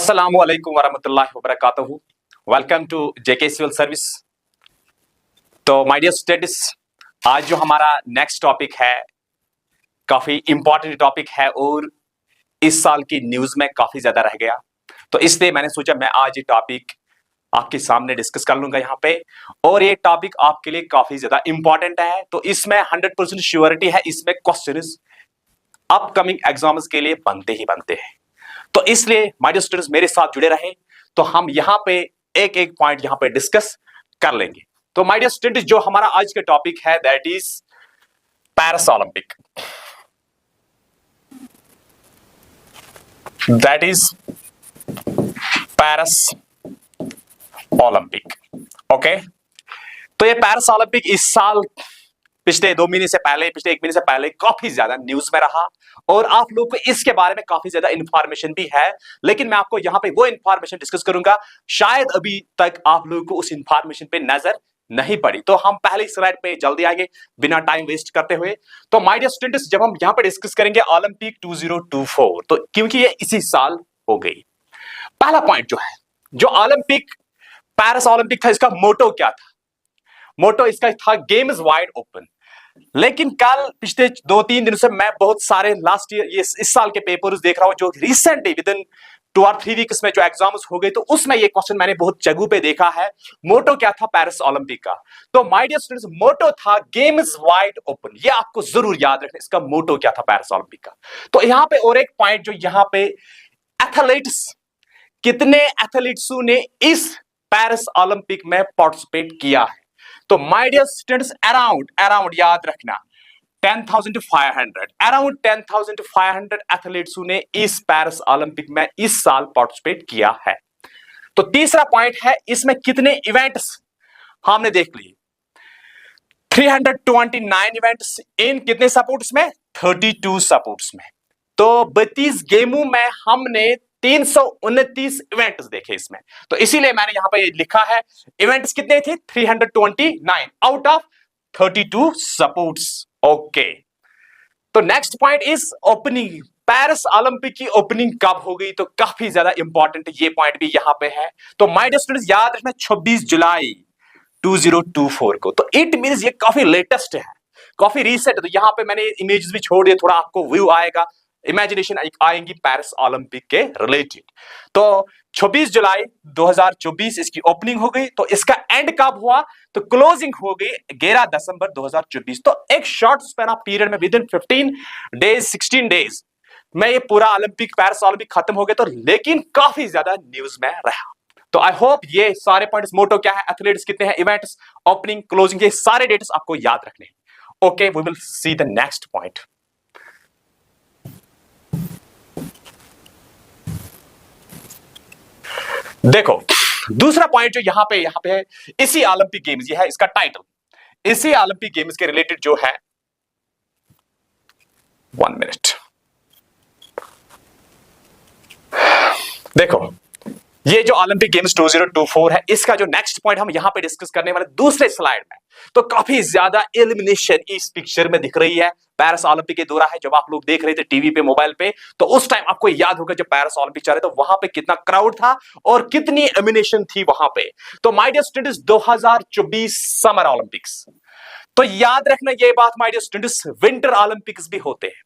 अस्सलामुअलैकुम वरहमतुल्लाहि वबरकातुहू। Welcome to JK civil service. तो माय डियर स्टूडेंट्स, आज जो हमारा नेक्स्ट टॉपिक है काफी इंपॉर्टेंट टॉपिक है और इस साल की न्यूज में काफी ज्यादा रह गया, तो इसलिए मैंने सोचा मैं आज ये टॉपिक आपके सामने डिस्कस कर लूंगा यहाँ पे। और ये टॉपिक आपके लिए काफी ज्यादा इंपॉर्टेंट है, तो इसमें 100% श्योरिटी है इसमें क्वेश्चन अपकमिंग एग्जाम्स के लिए बनते ही बनते हैं। तो इसलिए माय डियर स्टूडेंट्स मेरे साथ जुड़े रहें, तो हम यहां पे एक एक पॉइंट यहां पे डिस्कस कर लेंगे। तो माय डियर स्टूडेंट्स जो हमारा आज का टॉपिक है that is Paris Olympic. That is Paris Olympic. Okay, तो ये पेरिस ओलंपिक इस साल पिछले 2 महीने से पहले, पिछले 1 महीने से पहले काफी ज्यादा न्यूज में रहा और आप लोगों को इसके बारे में काफी ज्यादा इंफॉर्मेशन भी है, लेकिन मैं आपको यहां पे वो इंफॉर्मेशन डिस्कस करूंगा शायद अभी तक आप लोगों को उस इंफॉर्मेशन पे नजर नहीं पड़ी। तो हम पहली स्लाइड पे जल्दी आएंगे बिना टाइम वेस्ट करते हुए। तो माय डियर स्टूडेंट्स जब हम यहां पे डिस्कस करेंगे ओलंपिक 2024, तो क्योंकि ये इसी साल हो गई, पहला पॉइंट जो है, जो ओलंपिक पेरिस ओलंपिक था, इसका मोटो क्या था? मोटो इसका था गेम इज वाइड ओपन। लेकिन कल पिछले 2-3 दिनों से मैं बहुत सारे लास्ट ईयर ये इस साल के पेपर्स देख रहा हूं जो रिसेंटली विद इन 2 और 3 वीक्स में जो एग्जाम्स हो गए, तो उसमें ये क्वेश्चन मैंने बहुत जगहों पे देखा है। मोटो क्या था पेरिस ओलंपिक का? तो माय डियर स्टूडेंट्स मोटो था गेम इज वाइड ओपन। ये आपको जरूर याद रखना, इसका मोटो क्या था पेरिस ओलंपिक का। तो यहां पे और एक पॉइंट जो यहां पे एथलीट्स, कितने एथलीट्सों ने इस पेरिस ओलंपिक में पार्टिसिपेट किया है? तो माय डियर स्टूडेंट्स अराउंड याद रखना 10,500, अराउंड 10,500 एथलीट्सों ने इस पेरिस ओलंपिक में इस साल पार्टिसिपेट किया है। तो तीसरा पॉइंट है इसमें कितने इवेंट्स हमने देख लिए, 329 इवेंट्स इन कितने सपोर्ट्स में? 32 सपोर्ट्स में। तो 32 गेमों में हमने 329 इवेंट्स देखे इसमें। तो इसीलिए मैंने यहां पे लिखा है इवेंट्स कितने थे? 329 आउट ऑफ 32 सपोर्ट्स। ओके, तो next point is opening. Paris Olympic की ओपनिंग कब हो गई? तो काफी ज्यादा इंपॉर्टेंट ये पॉइंट भी यहां पे है। तो माय डियर स्टूडेंट्स याद रखना 26 जुलाई 2024 को। तो इट मींस ये काफी लेटेस्ट है, काफी रीसेंट है। तो यहां पे मैंने इमेजेस भी छोड़ दिए, थोड़ा आपको व्यू आएगा, इमेजिनेशन आएंगी पेरिस ओलंपिक के रिलेटेड। तो 26 जुलाई 2024 इसकी ओपनिंग हो गई। तो इसका एंड कब हुआ? तो क्लोजिंग हो गई 11 दिसंबर 2024। तो एक शॉर्ट स्पैन ऑफ पीरियड में विद इन 15 डेज 16 डेज में ये पूरा ओलंपिक पेरिस ओलंपिक खत्म हो गया। तो लेकिन काफी ज्यादा न्यूज में रहा। तो आई होप ये सारे पॉइंट्स, मोटो क्या है, एथलीट्स कितने हैं, इवेंट्स, ओपनिंग, क्लोजिंग, ये सारे डेट्स आपको याद रखने हैं। Okay, we will see the next point. देखो दूसरा पॉइंट जो यहां पे है, इसी ओलंपिक गेम्स, ये है इसका टाइटल, इसी ओलंपिक गेम्स के रिलेटेड जो है, 1 मिनट। देखो ये जो ओलंपिक गेम्स 2024 है, इसका जो नेक्स्ट पॉइंट हम यहां पे डिस्कस करने वाले दूसरे स्लाइड में, तो काफी ज्यादा एलिमिनेशन इस पिक्चर में दिख रही है। पेरिस ओलंपिक के दौरान है, जब आप लोग देख रहे थे टीवी पे, मोबाइल पे, तो उस टाइम आपको याद होगा जब पेरिस ओलंपिक चल रहे तो वहां पे कितना क्राउड था और कितनी एलिमिनेशन थी वहां पे। तो my dear students 2024 summer Olympics, तो याद रखना ये बात my dear students, winter Olympics भी होते हैं।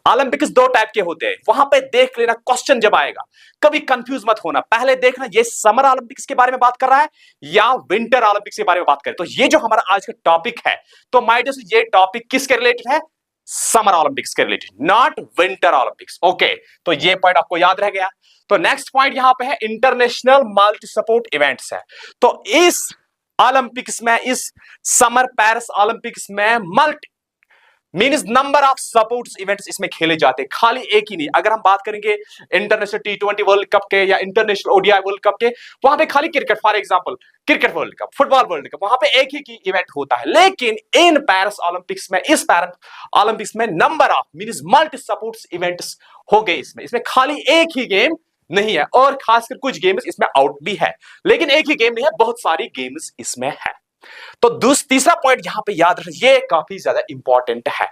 ओलंपिक्स 2 टाइप के होते हैं, वहां पे देख लेना, क्वेश्चन जब आएगा कभी कंफ्यूज मत होना, पहले देखना ये समर ओलंपिक्स के बारे में बात कर रहा है या विंटर ओलंपिक्स के बारे में बात करें। तो ये जो हमारा आज का टॉपिक है, तो माय डियर ये टॉपिक किसके रिलेटेड है? समर ओलंपिक्स के related, not winter Olympics. Okay, तो ये पॉइंट आपको याद रह गया। तो नेक्स्ट पॉइंट यहां पे है इंटरनेशनल मल्टी स्पोर्ट इवेंट्स है। तो इस ओलंपिक्स में, इस समर पेरिस ओलंपिक्स में multi means number of sports events इसमें खेले जाते हैं, खाली एक ही नहीं। अगर हम बात करेंगे इंटरनेशनल T20 वर्ल्ड कप के या इंटरनेशनल ODI वर्ल्ड कप के, वहां पे खाली cricket, for example cricket world cup, football world cup, वहां पे एक ही की इवेंट होता है। लेकिन इन पेरिस ओलंपिक्स में, इस पेरिस ओलंपिक्स में number of means multi sports events हो गए। इसमें खाली एक ही गेम नहीं है, और खासकर कुछ गेम्स इसमें आउट भी है, लेकिन एक ही गेम नहीं है, बहुत सारी गेम्स इसमें है। तो तीसरा पॉइंट यहां पे याद रखना, ये काफी ज्यादा इंपॉर्टेंट है।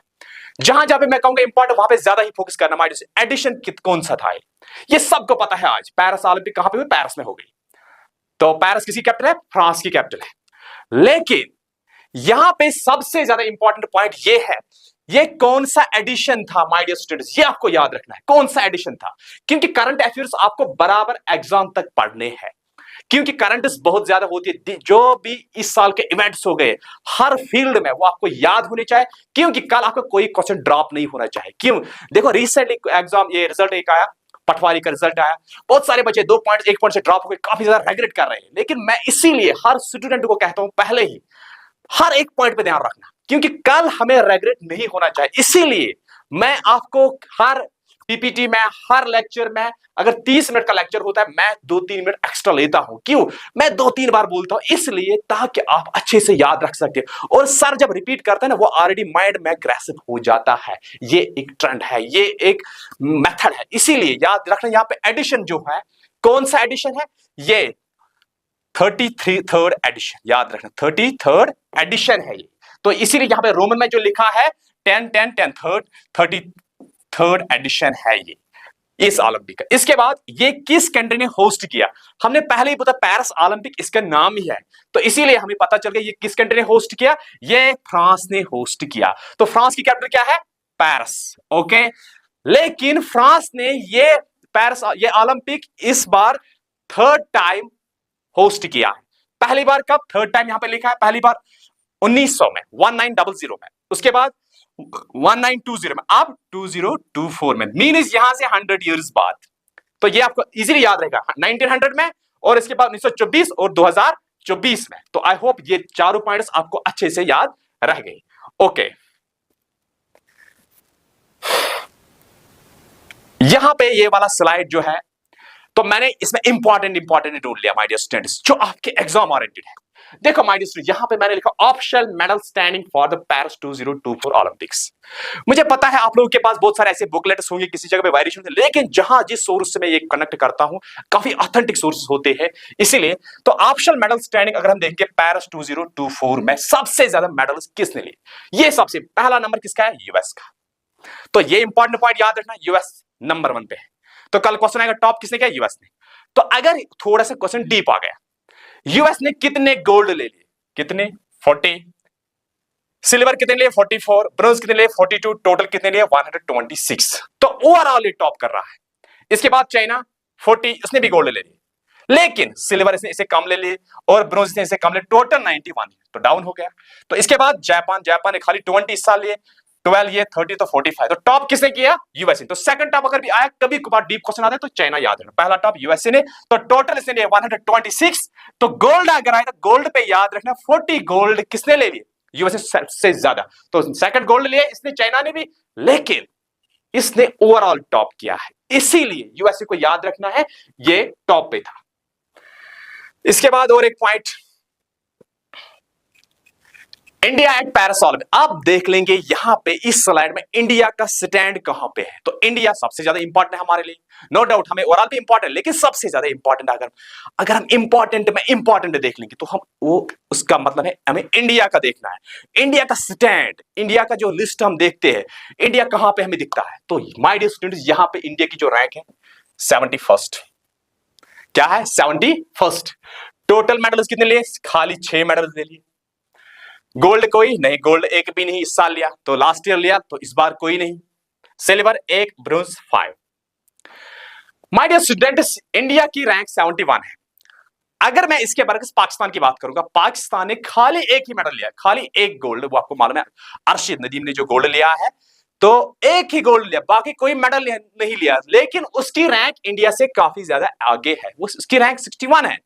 जहां जहां पे मैं कहूंगा इंपॉर्टेंट वहां पे ज्यादा ही फोकस करना। माइडियस, एडिशन कौन सा था ये सबको पता है। आज पेरिस ओलंपिक कहां पे हुई? पेरिस में हो गई। तो पेरिस किसी कैपिटल है? फ्रांस की कैपिटल है। लेकिन यहां पे सबसे ज्यादा इंपॉर्टेंट पॉइंट ये है, ये कौन सा एडिशन था माय डियर स्टूडेंट्स, ये आपको याद रखना है कौन सा एडिशन था। क्योंकि करंट अफेयर्स आपको बराबर एग्जाम तक पढ़ने हैं, क्योंकि करंट्स बहुत ज्यादा होती है। जो भी इस साल के इवेंट्स हो गए हर फील्ड में वो आपको याद होने चाहिए, क्योंकि कल आपको कोई क्वेश्चन ड्रॉप नहीं होना चाहिए। क्यों? देखो रिसेंटली एग्जाम ये रिजल्ट एक आया, पटवारी का रिजल्ट आया, बहुत सारे बच्चे 2 पॉइंट 1 पॉइंट से ड्रॉप हो गए, काफी ज्यादा रेग्रेट कर रहे हैं। लेकिन मैं इसीलिए हर स्टूडेंट को कहता हूं पहले ही हर एक पॉइंट पे ध्यान रखना, क्योंकि कल हमें रेग्रेट नहीं होना चाहिए। इसीलिए मैं आपको हर पीपीटी में, हर लेक्चर में, अगर 30 मिनट का लेक्चर होता है मैं 2-3 मिनट एक्स्ट्रा लेता हूं। क्यों? मैं 2-3 बार बोलता हूं, इसलिए ताकि आप अच्छे से याद रख सके। और सर जब रिपीट करता है ना, वो ऑलरेडी माइंड में ग्रेसिव हो जाता है। ये एक ट्रेंड है, ये एक मेथड है। इसीलिए याद रखना, यहां पे एडिशन जो है, कौन सा एडिशन है? ये 33rd एडिशन, याद रखना 33rd एडिशन है ये। तो इसीलिए यहां पे रोमन में जो लिखा है 33rd एडिशन है ये इस ओलंपिक का। इसके बाद ये किस कंट्री ने होस्ट किया? हमने पहले ही पता पेरिस ओलंपिक इसका नाम ही है, तो इसीलिए हमें पता चल गया ये किस कंट्री ने होस्ट किया। ये फ्रांस ने होस्ट किया। तो फ्रांस की कैपिटल क्या है? पेरिस। ओके, लेकिन फ्रांस ने ये ओलंपिक इस बार 3rd टाइम होस्ट किया है। पहली बार कब? 3rd टाइम यहां पे लिखा है, पहली बार 1900 में, 1900 में, उसके बाद 1920 में, अब 2024 में, मींस यहां से 100 इयर्स बाद। तो ये आपको इजीली याद रहेगा 1900 में, और इसके बाद 1924 और 2024 में। तो आई होप ये चारों पॉइंट्स आपको अच्छे से याद रह गए। ओके, यहां पे ये वाला स्लाइड जो है, तो मैंने इसमें इंपॉर्टेंट ढूंढ लिया माय डियर स्टूडेंट्स, जो आपके एग्जाम ओरिएंटेड है। देखो माय डियर स्टूडेंट्स, यहां पे मैंने लिखा optional medal standing for the Paris 2024 Olympics. मुझे पता है आप लोगों के पास बहुत सारे ऐसे बुकलेट्स होंगे, किसी जगह पे वेरिएशन होंगे, लेकिन जहां जिस सोर्स से मैं ये कनेक्ट करता हूं काफी ऑथेंटिक सोर्सेस होते हैं। इसीलिए तो ऑप्शनल मेडल स्टैंडिंग अगर हम देखेंगे पेरिस 2024 में सबसे ज्यादा मेडल्स किसने लिए, ये सबसे पहला नंबर किसका है? यूएस का। तो ये इंपॉर्टेंट पॉइंट याद रखना, यूएस नंबर 1 पे है। तो कल क्वेश्चन आएगा टॉप किसने किया? यूएस ने। तो अगर थोड़ा सा क्वेश्चन डीप आ गया, यूएस ने कितने गोल्ड ले लिए? कितने? 40। सिल्वर कितने लिए? 44। ब्रोंज कितने लिए? 42। टोटल कितने लिए? 126। तो ओवरऑल ये टॉप कर रहा है। इसके बाद चाइना 40, उसने भी गोल्ड ले लिए, लेकिन सिल्वर इसने इसे कम ले लिए और ब्रोंज ने इसे कम ले, टोटल 91, तो डाउन हो गया। तो इसके बाद जापान ने खाली 20 इस साल लिए, 12 ये, 30 तो 45। तो टॉप किसने किया? यूएसए। तो सेकंड टॉप अगर भी आया, कभी कभार डीप क्वेश्चन आता है तो चाइना याद रखना, पहला टॉप यूएसए ने। तो टोटल इसने 126। तो गोल्ड अगर आया तो गोल्ड पे याद रखना 40 गोल्ड किसने ले लिए? यूएसए सबसे ज्यादा। तो सेकंड गोल्ड लिया इसने, चाइना ने भी, लेकिन इसने ओवरऑल टॉप किया है। इसीलिए यूएसए को याद रखना है, ये टॉप पे था। इसके बाद और एक point, India at Paris Olympic. आप देख लेंगे यहां पे इस स्लाइड में इंडिया का स्टैंड कहां पे है। तो इंडिया सबसे ज्यादा इंपॉर्टेंट है हमारे लिए, नो डाउट, हमें ओवरऑल भी इंपॉर्टेंट, लेकिन सबसे ज्यादा इंपॉर्टेंट अगर हम इंपॉर्टेंट में इंपॉर्टेंट देख लेंगे तो हम वो उसका मतलब है हमें इंडिया का देखना है, इंडिया का स्टैंड, इंडिया का जो लिस्ट हम देखते हैं, इंडिया कहां पे हमें दिखता है। तो माय डियर स्टूडेंट्स, यहां पे इंडिया की जो रैंक है 71st। क्या है? 71st। टोटल मेडल्स कितने लिए? खाली 6 मेडल्स ले लिए। गोल्ड कोई नहीं, गोल्ड एक भी नहीं इस साल लिया, तो लास्ट ईयर लिया, तो इस बार कोई नहीं। Silver 1, bronze 5। My dear students, India की रैंक 71 है। अगर मैं इसके बरक्स पाकिस्तान की बात करूंगा, पाकिस्तान ने खाली एक ही मेडल लिया, खाली एक गोल्ड, वो आपको मालूम है अरशद नदीम ने जो गोल्ड लिया है, तो एक ही गोल्ड लिया, बाकी कोई मेडल नहीं लिया। लेकिन उसकी रैंक इंडिया से काफी ज्यादा आगे है, वो उसकी रैंक 61 है।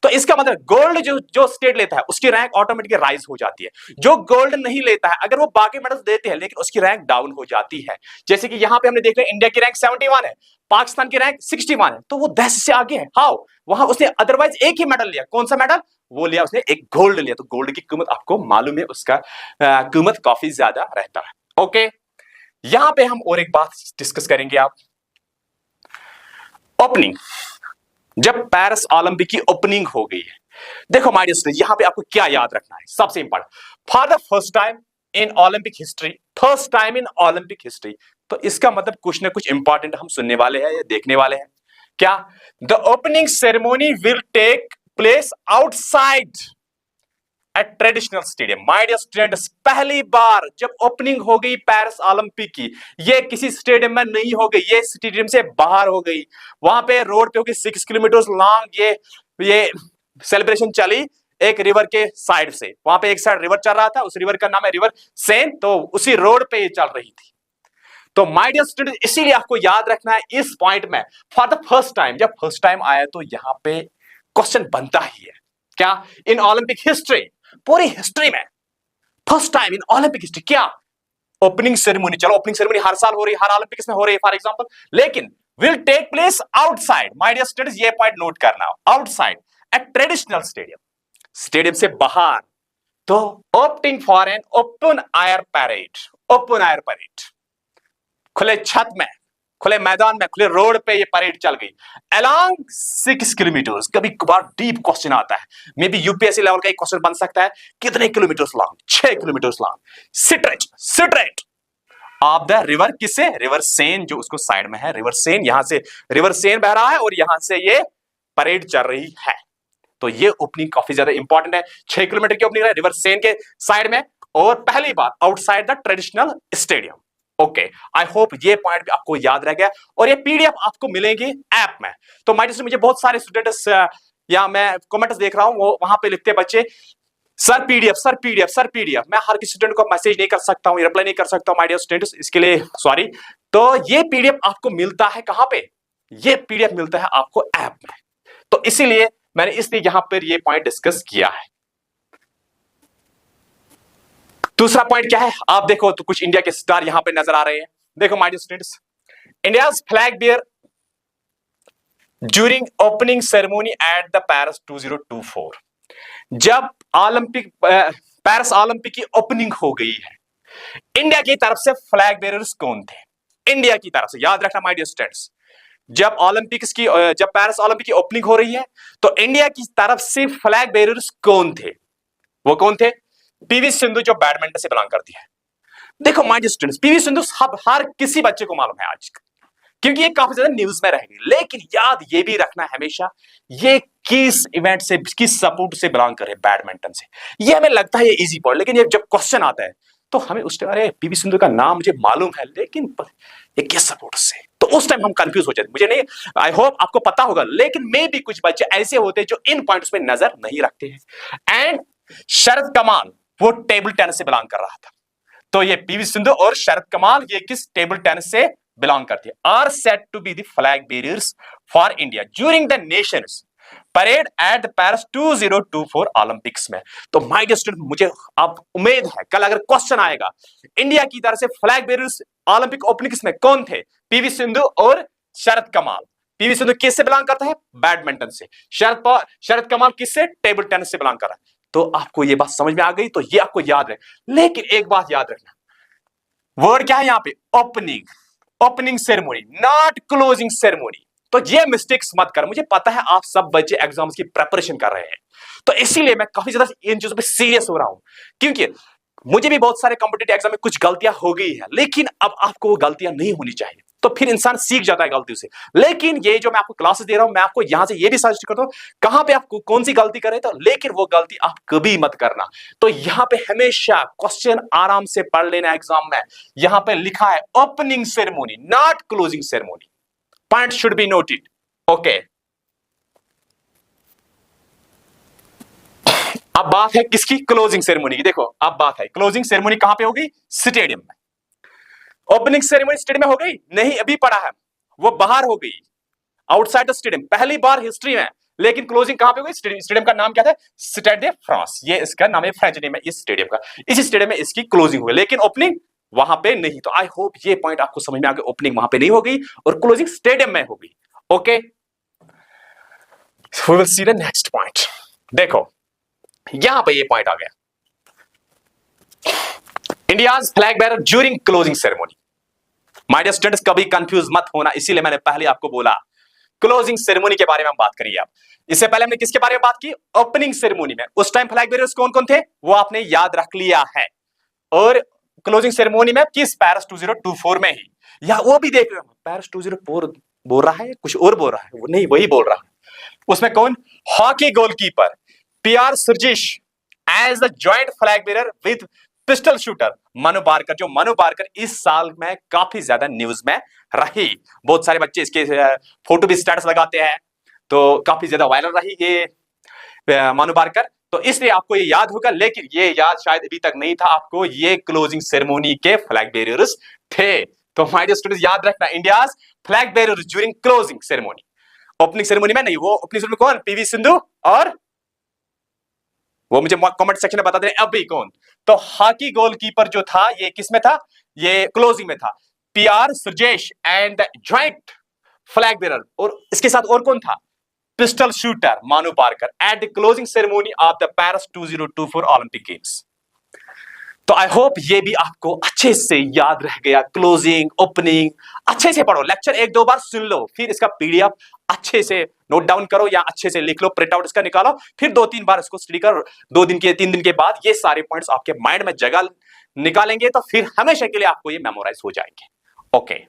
तो इसका मतलब गोल्ड जो स्टेट लेता है उसकी रैंक ऑटोमेटिकली राइज हो जाती है। जो गोल्ड नहीं लेता है, अगर वो बाकी मेडल्स देते हैं लेकिन उसकी रैंक डाउन हो जाती है। जैसे कि यहां पे हमने देख लिया, इंडिया की रैंक 71 है, पाकिस्तान की रैंक 61 है, तो वो 10 से आगे है। हाउ? वहां उसने अदरवाइज एक ही मेडल लिया, कौन सा मेडल वो लिया? उसने एक गोल्ड लिया। तो गोल्ड की कीमत आपको मालूम है, उसका कीमत काफी ज्यादा रहता है। ओके, यहां पे हम और एक बात डिस्कस करेंगे। आप ओपनिंग, जब पेरिस ओलंपिक की ओपनिंग हो गई है, देखो माय डियर स्टूडेंट, यहां पे आपको क्या याद रखना है, सबसे important, for the first time in Olympic history, first time in Olympic history, तो इसका मतलब कुछ ना कुछ इंपॉर्टेंट हम सुनने वाले हैं या देखने वाले हैं। क्या? The opening ceremony will take place outside at traditional stadium. My dear students, पहली बार जब ओपनिंग हो गई पेरिस ओलंपिक की, ये किसी स्टेडियम में नहीं हो गई, ये स्टेडियम से बाहर हो गई। वहां पे रोड पे होगी 6 किलोमीटर लॉन्ग ये सेलिब्रेशन चली एक रिवर के साइड से। वहां पे एक साइड रिवर चल रहा था, उस रिवर का नाम है रिवर सेन, तो उसी रोड पे ये चल रही थी। तो माय डियर स्टूडेंट, इसीलिए आपको याद रखना है इस पॉइंट में, फॉर द फर्स्ट टाइम, जब फर्स्ट टाइम आया तो यहां पे क्वेश्चन बनता ही है। क्या? इन ओलंपिक हिस्ट्री, पूरी हिस्ट्री में first time in Olympic history, क्या? Opening ceremony. चलो ओपनिंग सेरेमनी हर साल हो रही है, हर ओलंपिक्स में हो रही है फॉर एग्जांपल, लेकिन will take place outside. My dear students, ये पॉइंट नोट करना, outside at traditional stadium, stadium से बाहर। तो opting for an open air parade, open air parade, खुले छत में, खुले मैदान में, खुले रोड पे ये परेड चल गई अलोंग 6 किलोमीटर। कभी कभार डीप क्वेश्चन आता है, मे बी यूपीएससी लेवल का एक क्वेश्चन बन सकता है, कितने kilometre long? 6 kilometre long, stretch of the river, किससे? रिवर सेन, जो उसको साइड में है रिवर सेन, यहां से रिवर सेन बह रहा है और यहां से ये परेड चल रही है। तो ये ओपनिंग काफी ज्यादा इंपॉर्टेंट है, 6 किलोमीटर की ओपनिंग है रिवर सेन के साइड में, और पहली बार outside the traditional stadium. Okay, I hope ये पॉइंट भी आपको याद रह गया, और ये पीडीएफ आपको मिलेंगी ऐप में। तो मुझे बहुत सारे स्टूडेंट्स या मैं कमेंट्स देख रहा हूं, वो वहां पे लिखते बच्चे, sir PDF, sir PDF, sir PDF. मैं हर किसी स्टूडेंट को मैसेज नहीं कर सकता हूं, रिप्लाई नहीं कर सकता हूं माय डियर स्टूडेंट्स, इसके लिए सॉरी। तो ये पीडीएफ आपको मिलता है कहां पे? ये पीडीएफ मिलता है आपको ऐप में। तो इसीलिए मैंने इसलिए यहां पर ये पॉइंट डिस्कस किया है। दूसरा पॉइंट क्या है? आप देखो तो कुछ इंडिया के स्टार यहां पे नजर आ रहे हैं। देखो my dear students, India's flag bear during opening ceremony at the Paris 2024। जब ओलंपिक पेरिस ओलंपिक की ओपनिंग हो गई है, इंडिया की तरफ से फ्लैग बेयरर्स कौन थे? इंडिया की तरफ से, याद रखना माय डियर स्टूडेंट्स, जब पेरिस ओलंपिक की ओपनिंग हो रही है तो इंडिया की तरफ से फ्लैग बेयरर्स कौन थे? वो कौन थे? पीवी सिंधु, जो बैडमिंटन से बिलोंग करती है। देखो my dear students, PV Sindhu हर किसी बच्चे को मालूम है आज, क्योंकि ये काफी ज्यादा न्यूज में रहेगी, लेकिन याद ये भी रखना है हमेशा, ये किस इवेंट से, किस सपोर्ट से बिलोंग करे, बैडमिंटन से। ये हमें लगता है ये इजी पॉइंट, लेकिन ये जब क्वेश्चन आता है तो हमें उस टाइम, अरे पीवी सिंधु का नाम मुझे मालूम है, लेकिन ये किस सपोर्ट से, तो उस टाइम हम कंफ्यूज हो जाते। मुझे नहीं, आई होप आपको पता होगा, लेकिन मे भी कुछ बच्चे ऐसे होते हैं जो इन पॉइंट्स पे नजर नहीं रखते हैं। एंड शरद कमाल, वो टेबल टेनिस से बिलोंग कर रहा था। तो ये पीवी सिंधु और शरद कमाल, ये किस टेबल टेनिस से बिलोंग करती है, are set to be the flag bearers for India during the nations parade at the Paris 2024 Olympics में। तो माय डियर स्टूडेंट, मुझे अब उम्मीद है कल अगर क्वेश्चन आएगा, इंडिया की तरफ से फ्लैग बेयरर्स ओलंपिक ओपनिंग्स में कौन थे? पीवी सिंधु और शरद कमाल। पीवी सिंधु किससे बिलोंग करता है? बैडमिंटन से। शरद कमाल किससे? टेबल टेनिस से बिलोंग कर रहा है। तो आपको ये बात समझ में आ गई, तो ये आपको याद रहे। लेकिन एक बात याद रखना, वर्ड क्या है यहां पे? Opening, opening ceremony, not closing ceremony. तो ये मिस्टेक्स मत कर। मुझे पता है आप सब बच्चे एग्जाम्स की प्रिपरेशन कर रहे हैं, तो इसीलिए मैं काफी ज्यादा इन चीजों पे सीरियस हो रहा हूं, क्योंकि मुझे भी बहुत सारे कॉम्पिटिटिव एग्जाम में कुछ गलतियां हो गई है, लेकिन अब आपको वो गलतियां नहीं होनी चाहिए, तो फिर इंसान सीख जाता है गलतियों से। लेकिन ये जो मैं आपको क्लासेस दे रहा हूं, मैं आपको यहां से ये भी सजेस्ट करता हूं, कहां पे आपको कौन सी गलती करे, तो लेकिन वो गलती आप कभी मत करना। तो यहां पे हमेशा क्वेश्चन आराम से पढ़ लेना एग्जाम में। यहां पे लिखा है opening ceremony, not closing ceremony. Point should be noted. Okay, अब बात है किसकी? क्लोजिंग सेरेमनी की। देखो अब बात है क्लोजिंग सेरेमनी कहां पे होगी? स्टेडियम में। ओपनिंग सेरेमनी स्टेडियम में हो गई? नहीं, अभी पड़ा है, वो बाहर हो गई, आउटसाइड द स्टेडियम, पहली बार हिस्ट्री में। लेकिन क्लोजिंग कहां पे हुई? स्टेडियम का नाम क्या था? स्टेड दे फ्रांस, ये इसका नाम है, फ्रेंच नेम है इस स्टेडियम का। इस स्टेडियम में इसकी क्लोजिंग हुई, लेकिन ओपनिंग वहां पे नहीं। तो आई होप ये पॉइंट आपको समझ में आ गया, ओपनिंग वहां पे नहीं हो गई और क्लोजिंग स्टेडियम में हो गई। Okay, we will see the next point. देखो यहां पे ये पॉइंट आ गया, India's flag bearer during closing ceremony. My dear students, कभी कंफ्यूज मत होना, इसीलिए मैंने पहले आपको बोला क्लोजिंग सेरेमनी के बारे में हम बात करिए। आप इससे पहले हमने किसके बारे में बात की? ओपनिंग सेरेमनी में। उस टाइम फ्लैग बेयरर्स कौन कौन थे वो आपने याद रख लिया है। और क्लोजिंग सेरेमनी में किस पेरिस 2024 में ही, या वो भी देख रहे हो पेरिस 2004 बोल रहा है कुछ और बोल रहा है, वो नहीं वही बोल रहा है। उसमें कौन? Hockey goalkeeper PR Sreejesh as the joint flag bearer with pistol shooter Manu Bhaker. जो मनु बारकर इस साल में काफी ज्यादा न्यूज में रही, बहुत सारे बच्चे इसके फोटो भी स्टेटस लगाते हैं, तो काफी ज्यादा वायरल रही ये मनु बारकर। तो इसलिए आपको ये याद होगा, लेकिन ये याद शायद अभी तक नहीं था आपको, ये क्लोजिंग सेरेमनी के फ्लैग बेयरर्स थे। तो माय डियर स्टूडेंट्स याद रखना, India's flag bearers during closing ceremony. Opening ceremony में नहीं, वो ओपनिंग सेरेमनी कौन? पीवी सिंधु, और वो मुझे कमेंट सेक्शन में बता दें अभी कौन। तो हॉकी गोलकीपर जो था ये किसमें था? ये क्लोजिंग में था, PR Sreejesh and joint flag bearer. और इसके साथ और कौन था? Pistol shooter Manu Bhaker at the closing ceremony of the Paris 2024 Olympic games. तो आई होप ये भी आपको अच्छे से याद रह गया। क्लोजिंग, ओपनिंग अच्छे से पढ़ो, लेक्चर एक दो बार सुन लो, फिर इसका पीडीएफ अच्छे से नोट डाउन करो या अच्छे से लिख लो, प्रिंट आउट इसका निकालो, फिर 2-3 बार इसको स्टडी करो। 3 दिन के बाद ये सारे पॉइंट्स आपके माइंड में जगह निकालेंगे, तो फिर हमेशा के लिए आपको ये मेमोराइज हो जाएंगे। ओके,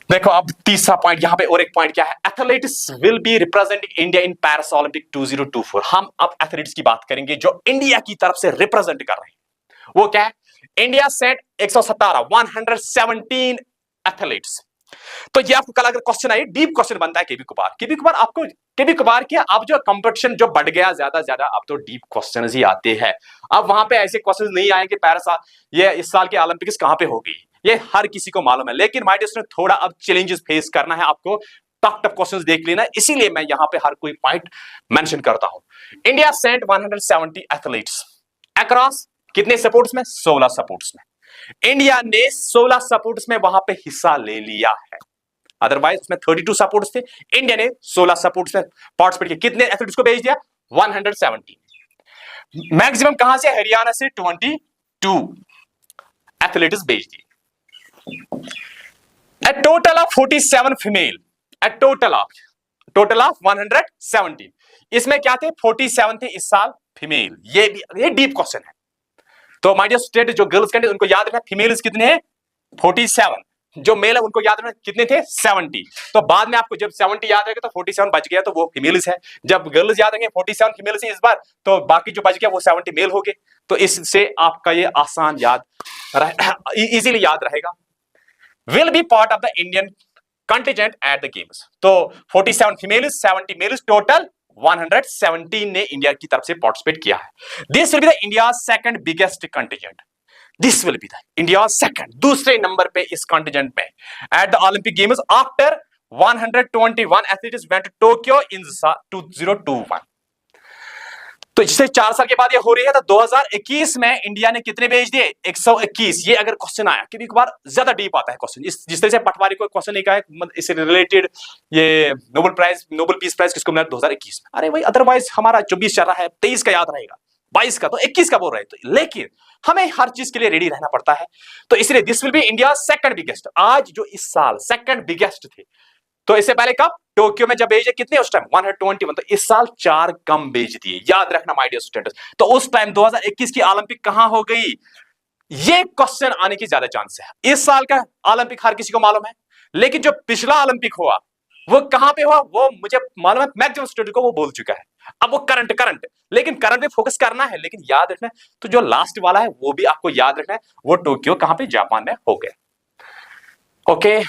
देखो अब तीसरा पॉइंट यहां पे, और एक पॉइंट क्या है? Athletes will be representing India in Paris Olympic 2024। हम अब एथलीट्स की बात करेंगे जो इंडिया की तरफ से रिप्रेजेंट कर रहे हैं। वो क्या है? India set 117 athletes. तो ये आपको कल अगर क्वेश्चन आए, डीप क्वेश्चन बनता है केबी कुमार क्या, अब जो कंपटीशन जो बढ़ गया ज्यादा अब तो डीप क्वेश्चन ही आते हैं। अब वहां पे ऐसे क्वेश्चन नहीं आएंगे पेरिस ये इस साल के ओलंपिक्स कहां पे होगी, ये हर किसी को मालूम है। लेकिन माय डियर स्टूडेंट थोड़ा अब चैलेंजेस फेस करना है आपको, टफ क्वेश्चंस देख लेना, इसीलिए मैं यहां पे हर कोई पॉइंट मेंशन करता हूं। इंडिया सेंट 170 एथलीट्स अक्रॉस कितने स्पोर्ट्स में? 16 स्पोर्ट्स में। इंडिया ने 16 स्पोर्ट्स में वहां पे हिस्सा ले लिया है, अदरवाइज उसमें 32 सपोर्ट्स थे। इंडिया ने 16 सपोर्ट्स में पार्टिसिपेट किया। कितने एथलीट्स को भेज दिया? 170। मैक्सिमम कहां से? हरियाणा से 22 एथलीट्स भेज दिए। A total of 47 female, a total of 170। इसमें क्या थे? 47 थे इस साल फीमेल। ये डीप क्वेश्चन है। तो माय डियर स्टूडेंट जो गर्ल्स कैंडिडेट उनको याद रखना, फीमेल्स कितने हैं? 47। जो मेल है उनको याद रखना कितने थे? 70। तो बाद में आपको जब 70 याद रहेगा तो 47 बच गया, तो वो फीमेल्स है। जब गर्ल्स याद रहेंगे 47 फीमेल्स है इस बार, तो बाकी जो बच गया वो 70 मेल हो गए। तो इससे आपका ये आसान इजीली याद रहेगा। will be part of the Indian contingent at the games। तो 47 females 70 males टोटल 117 ने इंडिया की तरफ से पार्टिसिपेट किया है। This will be the India second biggest contingent. This will be the India second, दूसरे नंबर पे इस कंटिजेंट में at the Olympic games after 121 athletes went to Tokyo in 2021। तो जिससे 4 साल के बाद ये हो रही है, तो 2021 में इंडिया ने कितने भेज दिए? 121। ये अगर क्वेश्चन आया, कभी कभार ज्यादा डीप आता है क्वेश्चन, जिस तरह से पटवारी को क्वेश्चन नहीं कहा है इससे रिलेटेड, ये नोबेल पीस प्राइज किसको मिला 2021 में, अरे भाई अदरवाइज हमारा 24 चल रहा है, 23 का याद रहेगा, 22 का, तो 21 का बोल रहे हैं। तो लेकिन हमें हर चीज के लिए रेडी रहना पड़ता है, तो इसलिए this will B India second biggest. आज जो इस साल सेकंड बिगेस्ट थे, तो इससे पहले कब? टोक्यो में जब भेजे कितने उस टाइम? 121। तो इस साल 4 कम भेज दिए, याद रखना माय डियर स्टूडेंट्स। तो उस टाइम 2021 की ओलंपिक कहां हो गई, ये क्वेश्चन आने की ज्यादा चांस है। इस साल का ओलंपिक हर किसी को मालूम है, लेकिन जो पिछला ओलंपिक हुआ वो कहां पे हुआ वो मुझे मालूम है, मैक्सिमम स्टूडेंट को वो बोल चुका है। अब वो करंट लेकिन करंट पे फोकस करना है, लेकिन याद रखना है तो जो लास्ट वाला है वो भी आपको याद रखना है, वो टोक्यो कहां पे? जापान में हो गया। ओके,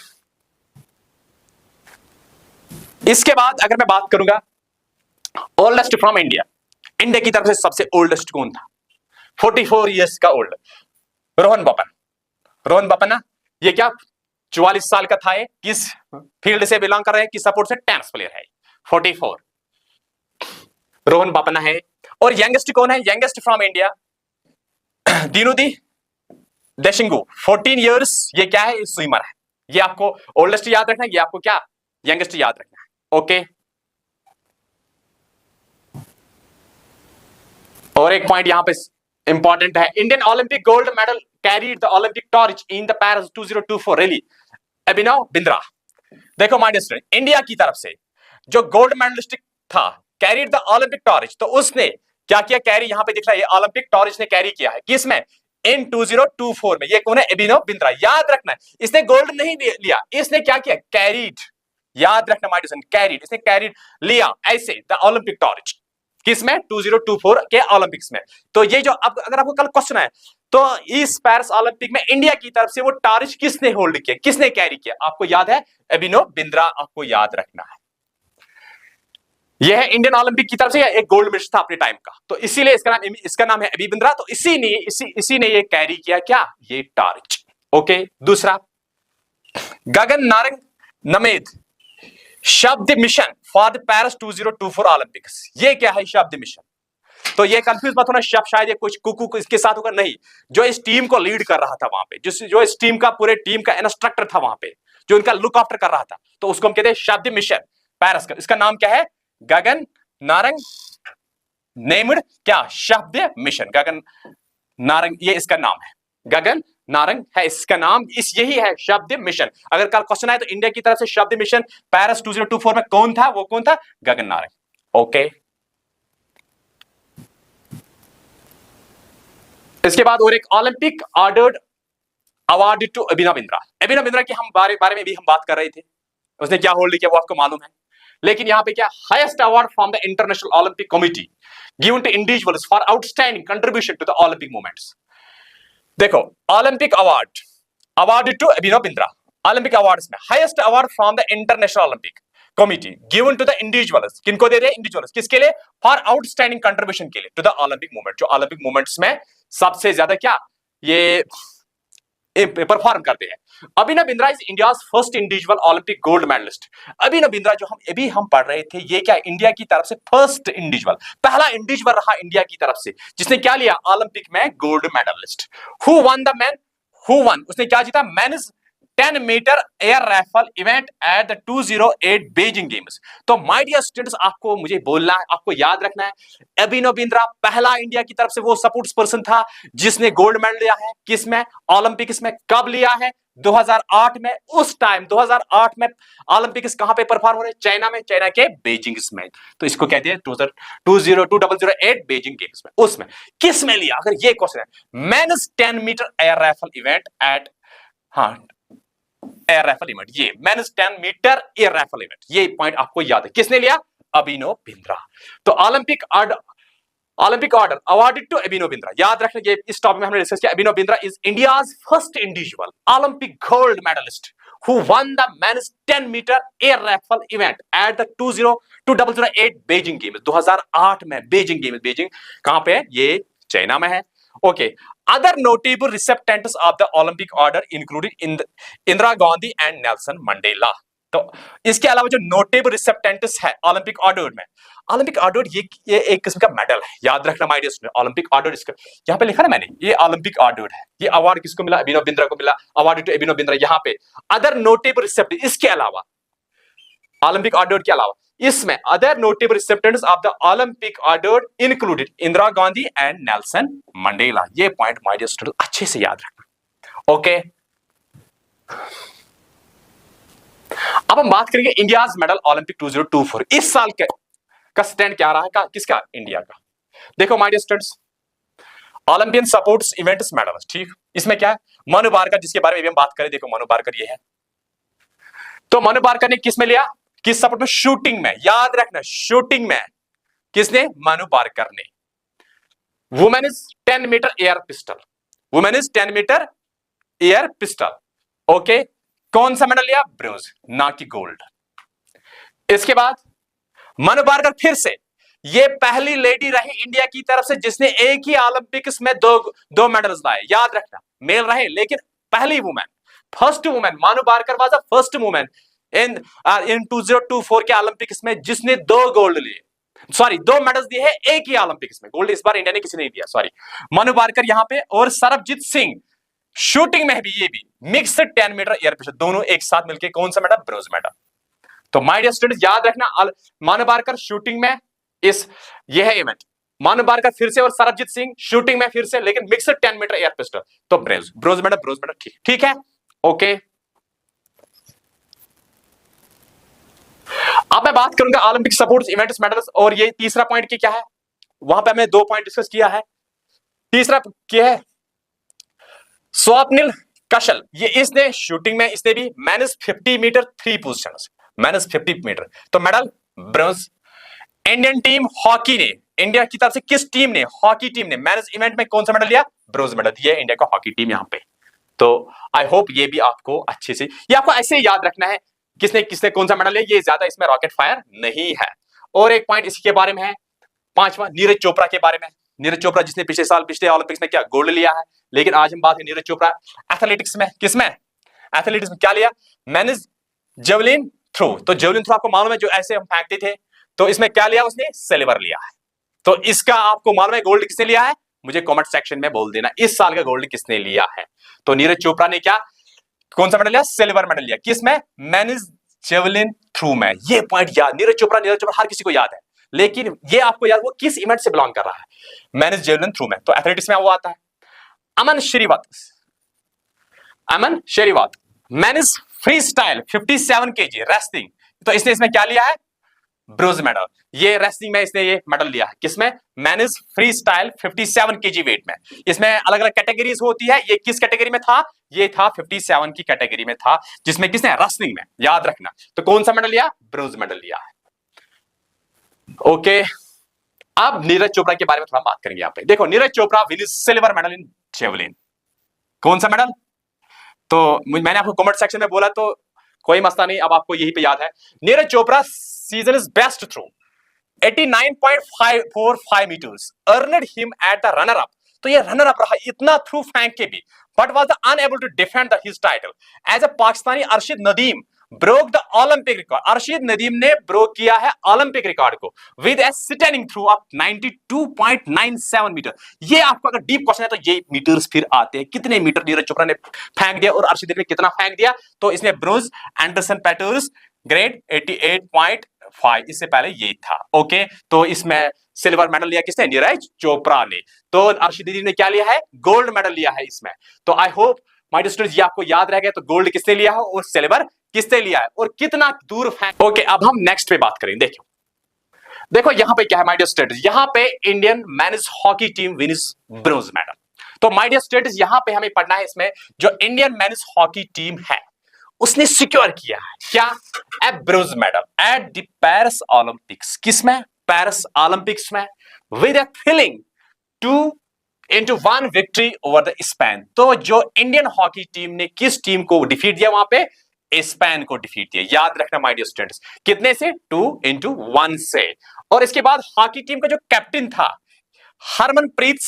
इसके बाद अगर मैं बात करूंगा ओल्डेस्ट फ्रॉम इंडिया, इंडिया की तरफ से सबसे ओल्डेस्ट कौन था? 44 इयर्स का ओल्ड, रोहन बोपन्ना ना, ये क्या 44 साल का था। ये किस फील्ड से बिलोंग कर रहे हैं, किस सपोर्ट से? टेनिस प्लेयर है। 44 रोहन बोपन्ना है। और यंगेस्ट कौन है? Youngest from India Dhinidhi Desinghu, 14 years. ये क्या है? स्विमर है। ये आपको ओल्डेस्ट याद रखना है, ये आपको क्या यंगेस्ट याद रखना है। ओके, और एक पॉइंट यहां पे इंपॉर्टेंट है, Indian Olympic gold medal carried the Olympic torch in the Paris 2024 rally, Abhinav Bindra. देखो माय डियर स्टूडेंट, इंडिया की तरफ से जो गोल्ड मेडलिस्ट था, कैरीड द ओलंपिक टॉर्च, तो उसने क्या किया, कैरी यहां पे दिख रहा है, ओलंपिक टॉर्च ने कैरी किया है किसमें, इन 2024 में। ये कौन है, अभिनव बिंद्रा। याद रखना इसने गोल्ड नहीं लिया, इसने क्या किया, कैरीड। याद रखना माय डियर स्टूडेंट, कैरीड, इसने कैरीड लिया ऐसे द ओलंपिक टॉर्च किसमें, 2024 के ओलंपिक्स में। तो ये जो अब अगर आपको कल क्वेश्चन है, तो इस पेरिस ओलंपिक में इंडिया की तरफ से वो टॉर्च किसने होल्ड किया, किसने कैरी किया, आपको याद है, अभिनव बिंद्रा, आपको याद रखना है। यह है इंडियन ओलंपिक की तरफ से एक गोल्ड मेडल था अपने टाइम का, तो इसीलिए इसका नाम है अभी बिंद्रा। तो इसी ने ये कैरी किया क्या, ये टॉर्च। ओके, दूसरा, गगन नारंग नमेद शब्द mission for the Paris 2024 Olympics. ये क्या है शब्द मिशन, तो ये कंफ्यूज मत होना, शायद ये कुछ कुकू इसके साथ होगा, नहीं, जो इस टीम को लीड कर रहा था वहां पे, जो इस टीम का पूरे टीम का इंस्ट्रक्टर था वहां पे, जो उनका लुक आफ्टर कर रहा था, तो उसको हम कहते हैं शब्द मिशन पेरिस का। इसका नाम क्या है, गगन नारंग नेम्ड क्या, शब्द मिशन, गगन नारंग, ये इसका नाम है, गगन नारंग है इसका नाम, यही है शब्द मिशन। अगर कल क्वेश्चन आए तो इंडिया की तरफ से शब्द मिशन पेरिस 2024 में कौन था, वो कौन था, गगन नारंग। ओके, इसके बाद और एक Olympic ordered award to Abhinav Bindra. Abhinav Bindra की हम बारे में भी हम बात कर रहे थे, उसने क्या होल्ड किया वो आपको मालूम है, लेकिन यहां पे क्या, highest award from the International Olympic Committee given to individuals for outstanding contribution to the Olympic movements. देखो, Olympic award to Abhinav Bindra, Olympic awards में highest award from the International Olympic Committee given to the individuals, किनको दे रहे हैं, individuals, किसके लिए, for outstanding contribution के लिए टू द ओलंपिक मूवमेंट, जो ओलंपिक मूवमेंट्स में सबसे ज्यादा क्या ये परफॉर्म करते हैं। Abhinav Bindra is India's first individual Olympic gold medalist. Abhinav Bindra जो हम पढ़ रहे थे, ये क्या इंडिया की तरफ से फर्स्ट इंडिविजुअल, पहला इंडिविजुअल रहा इंडिया की तरफ से जिसने क्या लिया, ओलंपिक में गोल्ड मेडलिस्ट। हु वन, उसने क्या जीता, men's 10 metre air rifle event at the 2008 Beijing games. तो माय डियर स्टूडेंट्स, आपको मुझे बोलना है, आपको याद रखना है, अभिनव बिंद्रा पहला इंडिया की तरफ से वो स्पोर्ट्स पर्सन था जिसने गोल्ड मेडल लिया है, किसमें, ओलंपिक्स में। कब लिया है, 2008 में। उस टाइम 2008 में ओलंपिक्स कहां पे परफॉर्म हो रहे, चाइना में, चाइना के बीजिंग में। तो इसको कहते हैं 2008 बीजिंग गेम्स में। उसमें किस में लिया, अगर ये क्वेश्चन है, men's 10 metre air rifle event at, हाँ, एयर राइफल इवेंट, ये men's 10 metre air rifle event, ये पॉइंट आपको याद है, किसने लिया, अभिनव बिंद्रा। तो Olympic order awarded to Abhinav Bindra. याद रखना, ये इस टॉपिक में हमने डिस्कस किया, Abhinav Bindra is India's first individual Olympic gold medalist who won the men's 10 metre air rifle event at the 2008 Beijing games. 2008 में बीजिंग गेम्स, बीजिंग कहां पे है, ये चाइना में है। Okay, other notable recipients of the Olympic order included Indira Gandhi and Nelson Mandela. तो इसके अलावा जो नोटेबल रिसेप्टेंट्स है ओलंपिक ऑर्डर में, ओलंपिक ऑर्डर ये एक किस्म का मेडल है, याद रखना my dear student. Olympic order इसका यहाँ पे लिखा ना मैंने, ये ओलंपिक ऑर्डर है। ये अवार्ड किसको मिला, अभिनव बिंद्रा को मिला, अवार्ड टू अभिनव बिंद्रा। यहाँ पे अदर नोटेबल रिसेप्टेंट, इसके अलावा ओलंपिक ऑर्डर के अलावा इसमें other notable recipients of the Olympic order included Indira Gandhi and Nelson Mandela. ये पॉइंट माय डियर स्टूडेंट अच्छे से याद रखना। ओके, अब हम बात करेंगे इंडियाज मेडल ओलंपिक 2024। इस साल का स्टैंड क्या रहा है, किसका, इंडिया का। देखो my dear students, Olympian sports events medals, ठीक, इसमें क्या है, मनु बारकर, जिसके बारे में भी हम बात करें। देखो मनु बारकर ये है, तो मनु बारकर ने किस में लिया, किस सपोर्ट में, शूटिंग में। याद रखना, शूटिंग में किसने, मनु बारकर ने। Women is 10 metre air pistol, women is 10 metre air pistol. Okay, कौन सा मेडल लिया, ब्रोंज, ना कि गोल्ड। इसके बाद मनु बारकर फिर से ये पहली लेडी रही इंडिया की तरफ से जिसने एक ही ओलंपिक्स में दो मेडल्स लाए। याद रखना, मेल रहे लेकिन पहली women, first women, Manu Barker was the first women in 2024 के ओलंपिक्स में जिसने 2 गोल्ड लिए, सॉरी 2 मेडल्स दिए हैं एक ही ओलंपिक्स में। गोल्ड इस बार इंडिया ने किसी नहीं दिया, सॉरी, मनु बारकर यहां पे, और सरबजीत सिंह शूटिंग में भी, ये भी मिक्स्ड 10 मीटर एयर पिस्टल, दोनों एक साथ मिलकर कौन सा मेडल, ब्रोंज मेडल। तो माय डियर स्टूडेंट्स याद रखना, मनु बारकर शूटिंग में, ये है इवेंट, मनु बारकर फिर से और सरबजीत सिंह शूटिंग में फिर से, लेकिन मिक्स्ड 10 मीटर एयर पिस्टल, तो ब्रोंज मेडल, ठीक है। ओके, अब मैं बात करूंगा ओलंपिक स्पोर्ट्स इवेंट्स मेडल्स, और ये तीसरा पॉइंट क्या है, वहां पे हमने 2 पॉइंट डिस्कस किया है। तीसरा क्या है, स्वप्निल कशल, ये इसने शूटिंग में इसने भी -50 मीटर 3 पोजीशंस, -50 मीटर, तो medal bronze. Indian team hockey ने, इंडिया की तरफ से किस टीम ने, हॉकी टीम ने मेंस इवेंट में कौन सा मेडल लिया, ब्रॉन्ज मेडल, ये इंडिया का हॉकी टीम यहां पे। तो आई होप ये भी आपको अच्छे से, ये आपको ऐसे ही याद रखना है किसने किसने कौन सा मेडल लिया, ये ज्यादा इसमें रॉकेट फायर नहीं है। और एक पॉइंट इसके बारे में है, पांचवा नीरज चोपड़ा के बारे में। नीरज चोपड़ा जिसने पिछले साल पिछले ओलंपिक्स में क्या गोल्ड लिया है, लेकिन आज हम बात है नीरज चोपड़ा एथलेटिक्स में, किसमें, एथलेटिक्स में क्या लिया, मेंस जेवलिन थ्रो। तो जेवलिन थ्रो आपको मालूम है जो ऐसे हम फेंकते थे, तो इसमें क्या लिया उसने, सिल्वर लिया है। तो इसका आपको मालूम है गोल्ड किसने लिया है, मुझे कमेंट सेक्शन में बोल देना इस साल का गोल्ड किसने लिया है। तो नीरज चोपड़ा ने क्या, कौन सा मेडल लिया, सिल्वर मेडल लिया, किसमें, मेंस जेवलिन थ्रो में। ये पॉइंट याद, नीरज चोपड़ा हर किसी को याद है, लेकिन ये आपको याद वो किस इवेंट से बिलोंग कर रहा है, मेंस जेवलिन थ्रो में, तो एथलेटिक्स में वो आता है। Aman Sehrawat men's freestyle 57 KG wrestling, तो इसने इसमें क्या लिया है, ब्रोंज मेडल। ये रेसलिंग में इसने ये मेडल लिया है, किसमें, men's freestyle 57 KG weight में। इसमें अलग अलग कैटेगरीज होती है, ये किस कैटेगरी में था, ये था 57 की कैटेगरी में था, जिसमें किसने, रेसलिंग में, याद रखना। तो कौन सा मेडल लिया, ब्रोंज मेडल लिया है। ओके, अब नीरज चोपड़ा के बारे में थोड़ा बात करेंगे यहाँ पे। देखो Neeraj Chopra win silver medal in javelin, कौन सा मेडल, तो मैंने आपको कमेंट सेक्शन में बोला तो कोई मसला नहीं, अब आपको यही पे याद है। Neeraj Chopra season is best throw 89.545 meters earned him at the runner up, तो ये रनर अप रहा इतना थ्रू फेंक के भी, but was unable to defend his title as a Pakistani. Arshad Nadeem broke the Olympic record, Arshad Nadeem ने ब्रोक किया है ओलंपिक रिकॉर्ड को with a stunning throw of 92.97 metre. ये आपको अगर डीप क्वेश्चन है तो ये मीटर्स फिर आते हैं, कितने मीटर नीरज चोपड़ा ने फेंक दिया और अर्शिद नदीम ने कितना फेंक दिया, तो इसमें ब्रोंज एंडरसन पैटर्स ग्रेड 88.5, इससे पहले ये था। ओके, तो इसमें सिल्वर मेडल लिया किसने, नीरज चोपड़ा ने। तो अर्शिद नदीम ने क्या लिया है, गोल्ड मेडल लिया है इसमें। तो I hope my dear students ये आपको याद रह गया, तो गोल्ड किसने लिया है और सिल्वर किसने लिया है और कितना दूर फेंक। ओके, अब हम नेक्स्ट पे बात करें। देखो यहां पे क्या है माय डियर स्टूडेंट्स, यहां पे Indian men's hockey team wins bronze medal. तो माय डियर स्टूडेंट्स यहां पे हमें पढ़ना है इसमें, जो इंडियन मेंस हॉकी टीम है उसने सिक्योर किया है क्या, a bronze medal at the Paris Olympics, किसमें, पेरिस ओलंपिक्स में, with a thrilling 2-1 victory over the Spain. तो जो इंडियन हॉकी टीम ने किस टीम को डिफीट दिया वहां पे, स्पेन को डिफीट दिया, याद रखना माय डियर स्टूडेंट्स, कितने से, 2-1 से। और इसके बाद हॉकी टीम का जो कैप्टन था हरमनप्रीत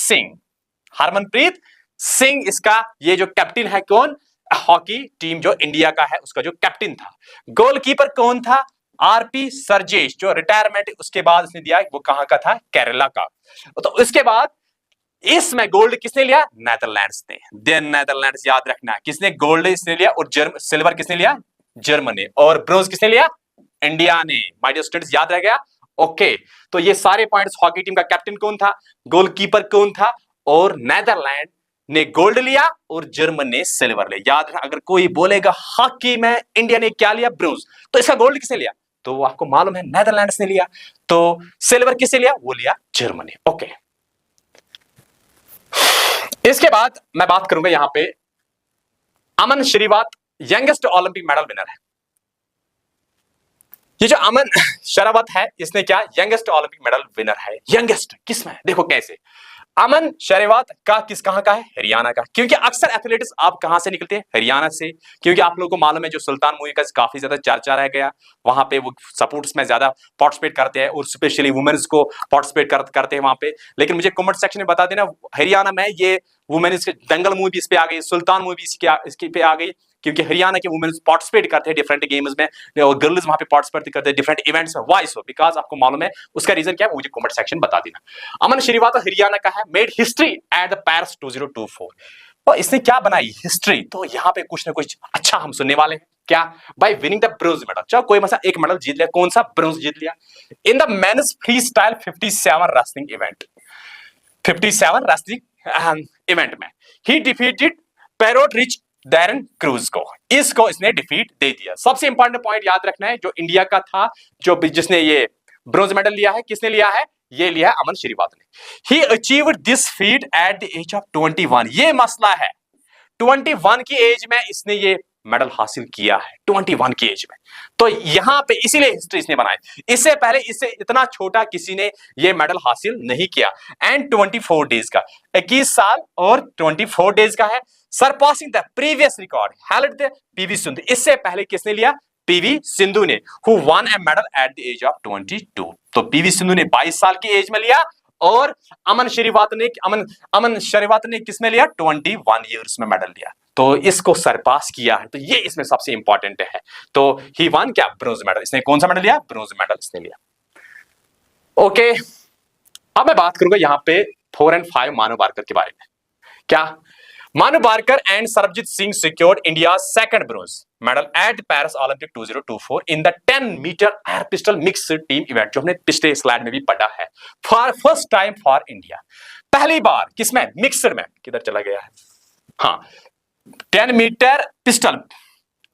सिंह इसका ये जो कैप्टन है, कौन, हॉकी टीम जो इंडिया का है उसका जो कैप्टन था। गोलकीपर कौन था, आरपी सरजेश, जो रिटायरमेंट उसके बाद उसने दिया, वो कहां का था, केरला का। तो उसके बाद इसमें गोल्ड किसने लिया, नेदरलैंड्स ने, नेदरलैंड्स याद रखना, किसने गोल्ड इसने लिया और सिल्वर किसने लिया, जर्मनी, और ब्रोंज किसने लिया, इंडिया ने। माय डियर स्टूडेंट्स याद रह गया। ओके, तो ये सारे पॉइंट्स, हॉकी टीम का कैप्टन कौन था, गोलकीपर कौन था, और नेदरलैंड ने गोल्ड लिया और जर्मन ने सिल्वर लिया। याद रखना, अगर कोई बोलेगा हॉकी में इंडिया ने क्या लिया, ब्रोंज, तो इसका गोल्ड किसने लिया, तो वो आपको मालूम है नेदरलैंड्स ने लिया। तो सिल्वर किसने लिया, वो लिया जर्मनी। ओके, इसके बाद मैं बात करूंगा यहां पे, अमन शेरीवत यंगेस्ट ओलंपिक मेडल विनर है। ये जो अमन शेरावत है इसने क्या, यंगेस्ट ओलंपिक मेडल विनर है। यंगेस्ट किसमें, देखो कैसे, अमन शेरावत का कहां का है, हरियाणा का। क्योंकि अक्सर एथलेटिक्स आप कहां से निकलते हैं, हरियाणा से, क्योंकि आप लोगों को मालूम है जो सुल्तान मूवी का काफी ज्यादा चर्चा रह गया, वहां पे वो सपोर्ट्स में ज्यादा पार्टिसिपेट करते हैं और स्पेशली वुमेन्स को पार्टिसिपेट करते हैं वहां पे। लेकिन मुझे कमेंट सेक्शन में बता देना, हरियाणा में ये वुमेन्स दंगल मूवी इस पे आ गई, सुल्तान मूवी इसके पे आ गई, क्योंकि हरियाणा के वुमेन्स पार्टिसिपेट करते हैं डिफरेंट गेम्स में और गर्ल्स वहां पे पार्टिसिपेट करते हैं डिफरेंट इवेंट्स में। वाई सो, बिकॉज आपको मालूम है उसका रीजन क्या है, मुझे कमेंट सेक्शन बता देना। अमन शेरीवत हरियाणा का है, made history eight the Paris 2024। और इसने क्या बनाई, हिस्ट्री। तो यहाँ पे कुछ ना कुछ अच्छा हम सुनने वाले हैं, क्या, bye winning the bronze medal. चलो कोई मसला, एक मेडल जीत लिया, कौन सा, ब्रोंज जीत लिया in the men's freestyle 57 wrestling event, 57 wrestling event में he defeated Puerto Rico's Darian Cruz को, इसको इसने डिफीट दे दिया। सबसे इंपॉर्टेंट पॉइंट याद रखना है, जो इंडिया का था, जो जिसने ये ब्रोंज मेडल लिया है, किसने लिया है? ये लिया है अमन श्रीवास्तव ने। He achieved this feat at the age of 21। ये मसला है, 21 की एज में इसने ये मेडल हासिल किया है, 21 की एज में। तो यहां पे इसीलिए हिस्ट्री इसने बनाई, इससे पहले इससे इतना छोटा किसी ने ये मेडल हासिल नहीं किया। एंड 24 डेज का, 21 साल और 24 डेज का है, surpassing the previous record held the PV Sindhu. इससे पहले किसने लिया? पीवी सिंधु ने, who won a medal at the age of 22। तो पीवी सिंधु ने 22 साल की एज में लिया, और अमन श्रीवास्तव ने किसमें लिया? 21 ईयर्स में मेडल लिया। तो इसको सरपास किया है, तो ये इसमें सबसे इंपॉर्टेंट है। तो ही वन क्या? Bronze medal. इसने कौन सा मेडल लिया? ब्रोंज मेडल इसने लिया। ओके, अब मैं बात करूंगा यहां पे 4 और 5 मानव बारकर के बारे में। क्या? Manav Barker and Sarabjit Singh secured India second bronze medal at Paris Olympic 2024 in the 10 metre air pistol mixed team event, जो हमने पिछले स्लाइड में भी पढ़ा है। For first time for India, पहली बार किसमें? मिक्स्ड में। किधर चला गया है? हाँ, 10 meter pistol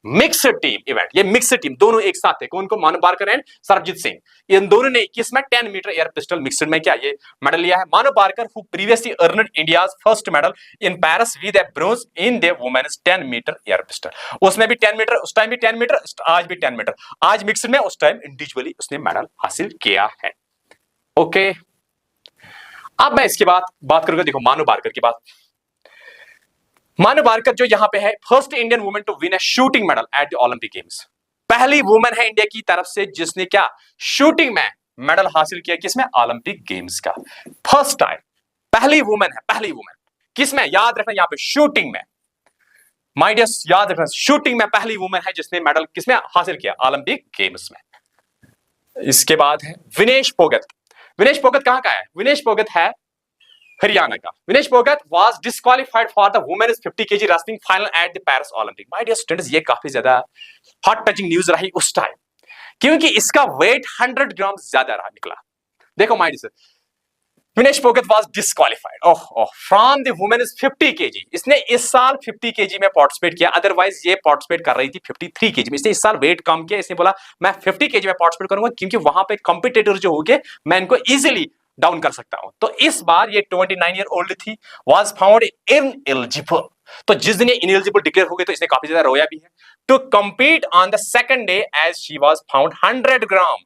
mixed team event, ये मिक्स्ड टीम दोनों एक साथ थे। कौन को? मानव बारकर एंड सरबजीत सिंह, इन दोनों ने किसमें? 10 मीटर एयर पिस्टल मिक्स्ड में क्या ये मेडल लिया है। Manav Barkar who previously earned India's first medal in Paris with a bronze in the women's 10 metre air pistol. उसमें भी 10 मीटर, उस टाइम भी 10 मीटर, आज भी 10 मीटर, आज मिक्स्ड में, उस टाइम इंडिविजुअली उसने मेडल हासिल किया है। ओके, अब मैं इसके बाद बात करूंगा, देखो मानव बारकर की बात। मानव बारकर जो यहां पे है, first Indian women to win a shooting medal at the Olympic games. पहली वुमेन है इंडिया की तरफ से जिसने क्या? शूटिंग में मेडल हासिल किया। किसमें? ओलंपिक गेम्स का फर्स्ट टाइम, पहली वुमेन है, पहली वुमेन। किसमें? याद रखना यहां पे, शूटिंग में। माय डियर्स, याद रखना, शूटिंग में पहली वुमेन है जिसने मेडल किसमें हासिल किया? ओलंपिक गेम्स में। इसके बाद है विनेश फोगत। विनेश फोगत कहां का है? विनेश फोगत है हरियाणा का। Vinesh Phogat was disqualified for the women's 50 kg wrestling final at the Paris Olympic. My dear students, ये काफी ज्यादा हॉट टचिंग न्यूज रही उस टाइम, क्योंकि इसका वेट 100 ग्राम ज्यादा रहा, निकला। देखो my dear, Vinesh Phogat was disqualified from the women's 50 kg। इसने इस साल 50 kg में पार्टिसिपेट किया, अदरवाइज ये पार्टिसिपेट कर रही थी 53 kg में। इसने इस साल वेट कम किया, इसने बोला मैं 50 kg में पार्टिसिपेट करूंगा, क्योंकि वहां पे कॉम्पिटिटर जो हो गए मैं इनको इजीली डाउन कर सकता हूं। तो इस बार ये 29 ईयर ओल्ड थी, वाज फाउंड इनएलिजिबल। तो जिस दिन ये इनएलिजिबल डिक्लेयर हो गई, तो इसने काफी ज्यादा रोया भी है। To compete on the second day as she was found 100 gram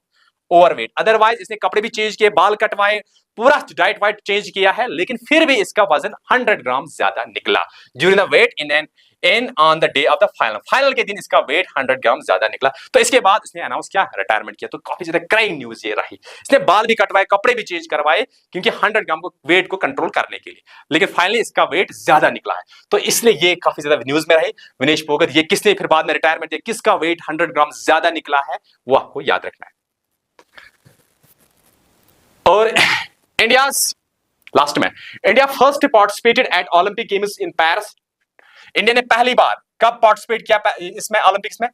overweight. Otherwise इसने कपड़े भी चेंज किए, बाल कटवाए, पूरा डाइट वाइट चेंज किया है, लेकिन फिर भी इसका वजन 100 ग्राम ज्यादा निकला during the weight in on the day of the final के दिन इसका वेट 100 ग्राम ज्यादा निकला। तो इसके बाद इसने अनाउंस किया, रिटायरमेंट किया। तो काफी ज्यादा क्राइम न्यूज ये रही। इसने बाल भी कटवाए, कपड़े भी चेंज करवाए, क्योंकि 100 ग्राम को वेट को कंट्रोल करने के लिए, लेकिन फाइनली इसका वेट ज्यादा निकला है। तो इसलिए ये काफी ज्यादा न्यूज में रही। विनेश फोगत, ये किसने फिर बाद में रिटायरमेंट दिया, किसका वेट 100 ग्राम ज्यादा निकला है, वो आपको याद रखना है। और इंडिया लास्ट में, India first participated at Olympic games in Paris. India ने पहली बार कब पार्टिसिपेट किया इसमें, ओलंपिक्स में?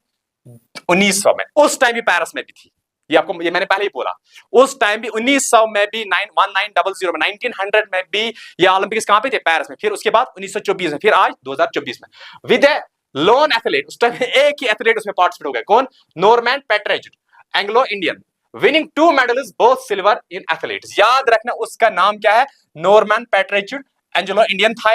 1900 में। उस टाइम भी पेरिस में भी थी, ये आपको, ये मैंने पहले ही बोला। उस टाइम भी 1900 में भी, 1900 में, 1900 में भी ये ओलंपिक्स कहां पे थे? पेरिस में। फिर उसके बाद 1924 में, फिर आज 2024 में विद ए लोन एथलीट। उस टाइम एक ही एथलीट उसमें पार्टिसिपेट हो गया, कौन? नॉर्मैन पेट्रेज, Anglo Indian, winning 2 medals both silver in athletes. याद रखना उसका नाम क्या है? नॉर्मैन पेट्रेज, एंग्लो इंडियन था,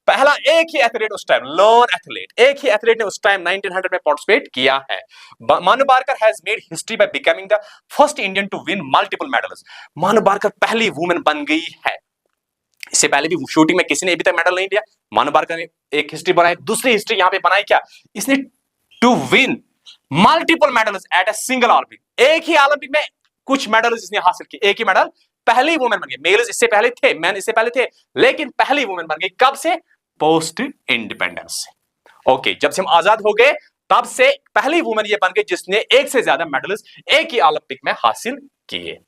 पहला एक ही एथलीट उस टाइम, लोन एथलीट, एक ही एथलीट ने उस टाइम 1900 में पार्टिसिपेट किया है। Manu Bhaker has made history by becoming the first Indian to win multiple medals. Manu Bhaker पहली वुमेन बन गई है। इससे पहले भी शूटिंग में किसी ने अभी तक मेडल नहीं लिया, मानु बारकर ने एक हिस्ट्री बनाई। दूसरी हिस्ट्री यहां पे बनाई क्या? इसने to win multiple medals at a single Olympic. एक ही ओलंपिक में कुछ मेडल्स इसने हासिल किए, एक ही मेडल। पहली वुमेन बन गई। मेल्स इससे पहले थे, मैन इससे पहले थे, लेकिन पहली वुमेन बन गई। कब से? पोस्ट इंडिपेंडेंस से। ओके, जब से हम आजाद हो गए तब से पहली वुमेन ये बन गई जिसने एक से ज्यादा मेडल्स एक ही ओलंपिक में हासिल किए।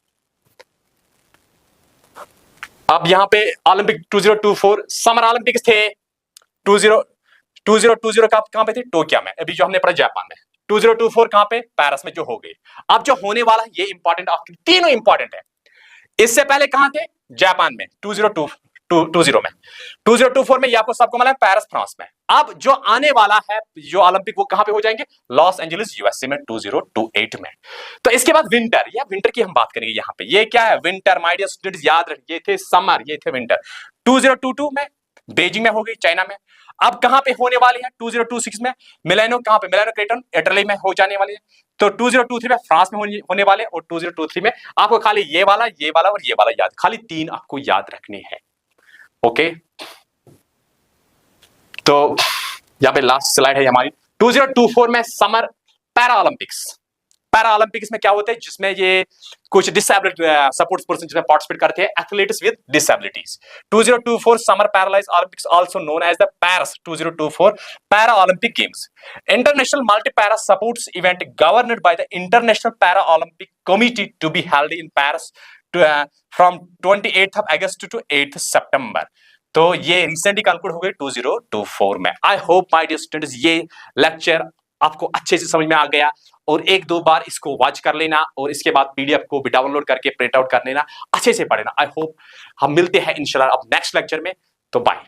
अब यहां पे ओलंपिक 2024 समर ओलंपिक्स थे। 2020 कहां पे थे? टोक्यो में। अभी जो हमने पढ़ा जापान में। 2024 कहां पे? पेरिस में जो हो गए। अब जो होने वाला है ये इंपॉर्टेंट, आपके तीनों इंपॉर्टेंट है। इससे पहले कहां थे? जापान में 2022 20 में, 2024 में ये आपको सबको मिला है पेरिस फ्रांस में। अब जो आने वाला है जो ओलंपिक वो कहां पे हो जाएंगे, लॉस एंजलिस यूएसए में 2028 में। तो इसके बाद विंटर, या विंटर की हम बात करेंगे यहाँ पे, ये क्या है विंटर, माय डियर स्टूडेंट्स याद रखिए, ये थे समर, ये थे विंटर। 2022 में बीजिंग में होगी, चाइना में। अब कहां पे होने वाली है 2026 में, मिलानो, कहां पे, मिलानो क्रेटन इटली में हो जाने वाली है। तो 2023 में फ्रांस में होने वाले, और 2023 में आपको खाली ये वाला और ये वाला याद, खाली 3 आपको याद रखने हैं। ओके, तो यहां पे लास्ट स्लाइड है हमारी। 2024 में summer para Olympics. Para Olympics में क्या होता है, जिसमें ये कुछ डिसेबिलिटी सपोर्ट्स पर्सन जिसमें पार्टिसिपेट करते हैं, athletes with disabilities. 2024 summer paralyse Olympics also known as the Paris 2024 para Olympic games, international multi para sports event governed by the International Para Olympic Committee to be held in Paris from 28 अगस्त to 8 सितंबर। तो ये recently conclude हो गई 2024 में। आई hope my dear students ये lecture आपको अच्छे से समझ में आ गया, और एक दो बार इसको वॉच कर लेना, और इसके बाद पीडीएफ को भी डाउनलोड करके प्रिंट आउट कर लेना, अच्छे से पढ़ना। आई होप हम मिलते हैं इंशाल्लाह अब नेक्स्ट लेक्चर में। तो बाय।